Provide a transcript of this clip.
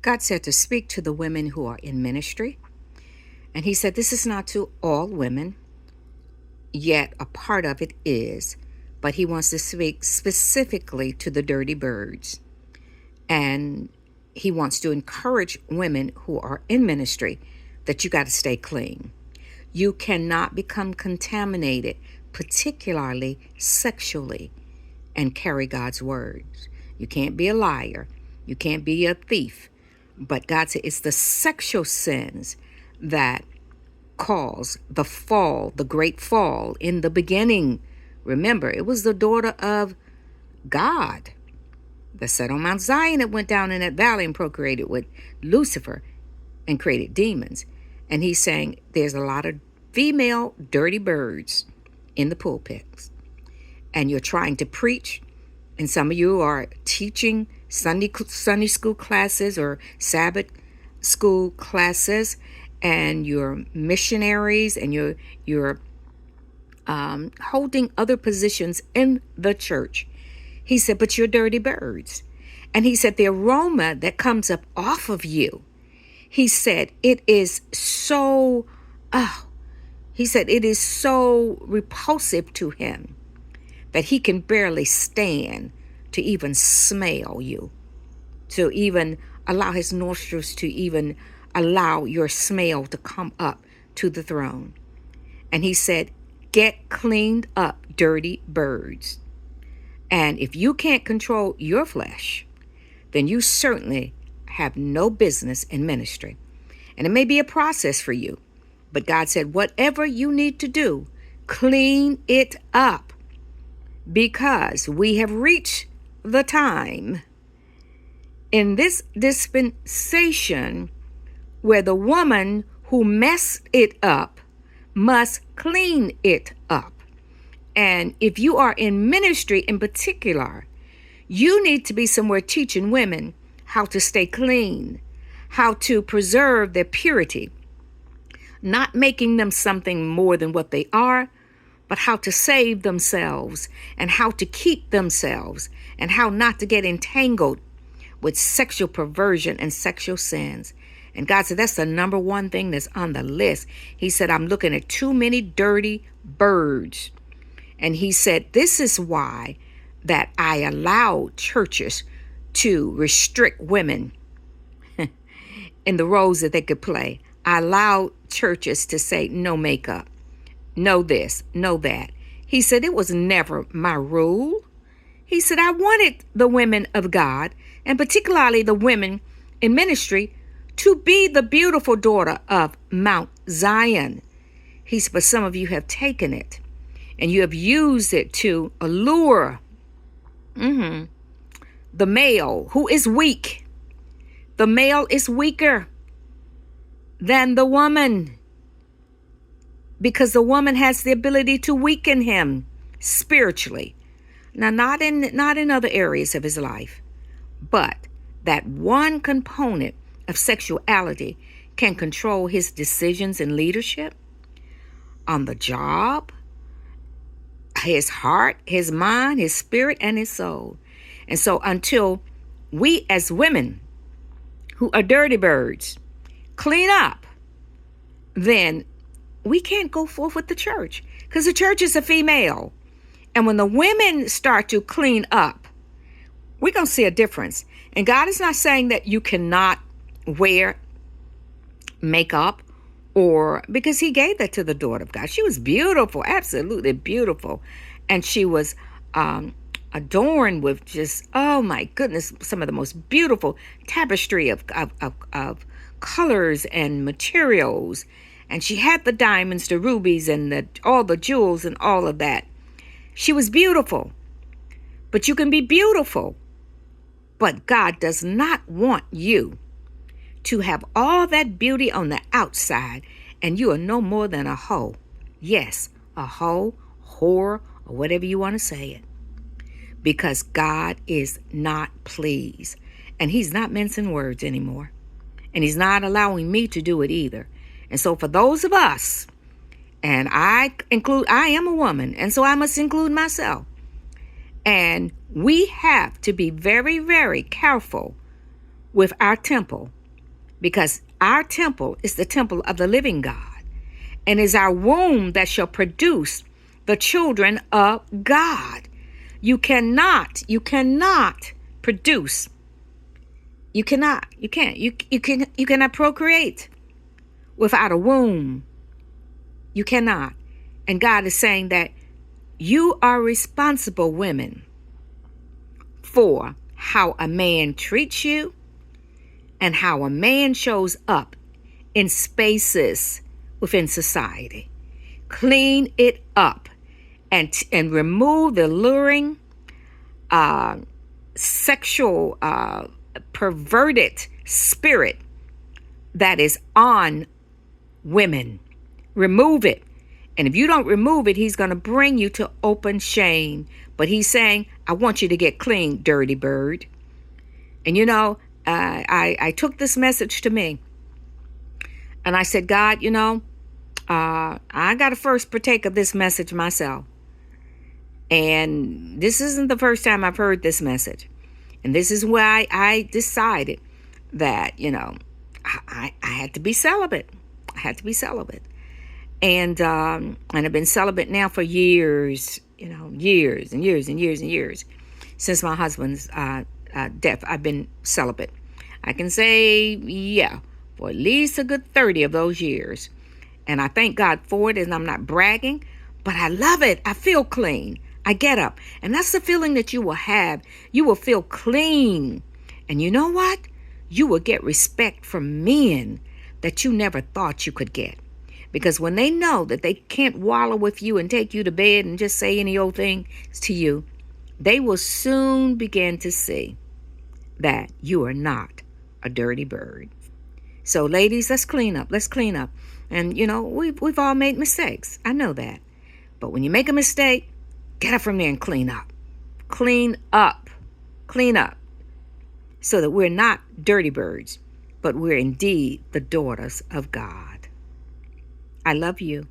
God said to speak to the women who are in ministry. And he said, this is not to all women, yet a part of it is, but he wants to speak specifically to the dirty birds. And he wants to encourage women who are in ministry that you got to stay clean. You cannot become contaminated, particularly sexually, and carry God's words. You can't be a liar. You can't be a thief. But God said it's the sexual sins that cause the fall, the great fall in the beginning. Remember, it was the daughter of God that sat on Mount Zion that went down in that valley and procreated with Lucifer and created demons. And he's saying there's a lot of female dirty birds in the pulpits. And you're trying to preach, and some of you are teaching Sunday school classes or Sabbath school classes, and you're missionaries, and you're holding other positions in the church. He said, but you're dirty birds. And he said, the aroma that comes up off of you, he said, it is so, he said, it is so repulsive to him that he can barely stand to even smell you, to even allow his nostrils to even allow your smell to come up to the throne. And he said, get cleaned up, dirty birds. And if you can't control your flesh, then you certainly have no business in ministry. And it may be a process for you, but God said, whatever you need to do, clean it up, because we have reached the time in this dispensation where the woman who messed it up must clean it up. And if you are in ministry in particular, you need to be somewhere teaching women how to stay clean, how to preserve their purity, not making them something more than what they are, but how to save themselves and how to keep themselves and how not to get entangled with sexual perversion and sexual sins. And God said, that's the number one thing that's on the list. He said, I'm looking at too many dirty birds. And he said, this is why that I allow churches to restrict women in the roles that they could play. I allow churches to say no makeup, no this, no that. He said, it was never my rule. He said, I wanted the women of God, and particularly the women in ministry, to be the beautiful daughter of Mount Zion. He said, but some of you have taken it and you have used it to allure the male who is weak. The male is weaker than the woman, because the woman has the ability to weaken him spiritually. Now, not in other areas of his life, but that one component of sexuality can control his decisions in leadership, on the job, his heart, his mind, his spirit, and his soul. And so until we as women who are dirty birds clean up, then we can't go forth with the church, because the church is a female. And when the women start to clean up, we're going to see a difference. And God is not saying that you cannot wear makeup, or because he gave that to the daughter of God. She was beautiful, absolutely beautiful. And she was adorned with just, oh my goodness, some of the most beautiful tapestry of colors and materials. And she had the diamonds, the rubies, and all the jewels and all of that. She was beautiful. But you can be beautiful, but God does not want you to have all that beauty on the outside and you are no more than a hoe. Yes, a hoe, whore, or whatever you want to say it. Because God is not pleased. And he's not mincing words anymore. And he's not allowing me to do it either. And so for those of us, and I am a woman, and so I must include myself. And we have to be very, very careful with our temple, because our temple is the temple of the living God, and is our womb that shall produce the children of God. You cannot produce. You cannot procreate without a womb. You cannot. And God is saying that you are responsible, women, for how a man treats you and how a man shows up in spaces within society. Clean it up and remove the luring, sexual, perverted spirit that is on women. Remove it. And if you don't remove it, he's going to bring you to open shame. But he's saying, I want you to get clean, dirty bird. And you know, I took this message to me. And I said, God, you know, I got to first partake of this message myself. And this isn't the first time I've heard this message. And this is why I decided that, you know, I had to be celibate. I had to be celibate. And I've been celibate now for years, you know, years and years and years and years. Since my husband's death, I've been celibate. I can say, yeah, for at least a good 30 of those years. And I thank God for it, and I'm not bragging, but I love it. I feel clean. I get up. And that's the feeling that you will have. You will feel clean. And you know what? You will get respect from men that you never thought you could get. Because when they know that they can't wallow with you and take you to bed and just say any old thing to you, they will soon begin to see that you are not a dirty bird. So ladies, let's clean up. Let's clean up. And you know, we've all made mistakes. I know that. But when you make a mistake, get up from there and clean up. Clean up. Clean up. So that we're not dirty birds, but we're indeed the daughters of God. I love you.